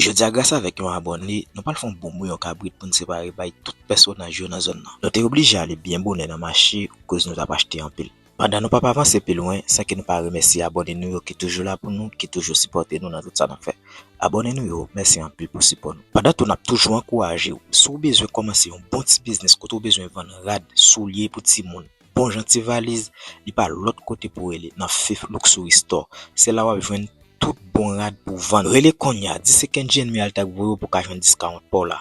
Je dis grâce avec un abonné, nous pas le font bon bouillon cabrit pour nous séparer by tout personnage dans la zone. Nous sommes obligés d'aller bien bonnet dans le marché cause nous avons acheté en pile. Pendant nous pas avancer plus loin, sans que nous pas remercier abonnés nous qui toujours là pour nous, qui toujours supporter nous dans tout ça nous fait. Abonnez-nous, merci en pile pour supporter nous. Pendant tout, nous avons toujours encouragé, si vous besoin de commencer un bon petit business, quand vous besoin de vendre rad, souliers pour petit monde, bon gentil valise, il pas l'autre côté pour aller dans Fifth Luxury Store. C'est là où vous joindre tout bon rad pour vendre. Relais Konya, dit c'est Kendjy and Miralta pour qu'à un discount pour là.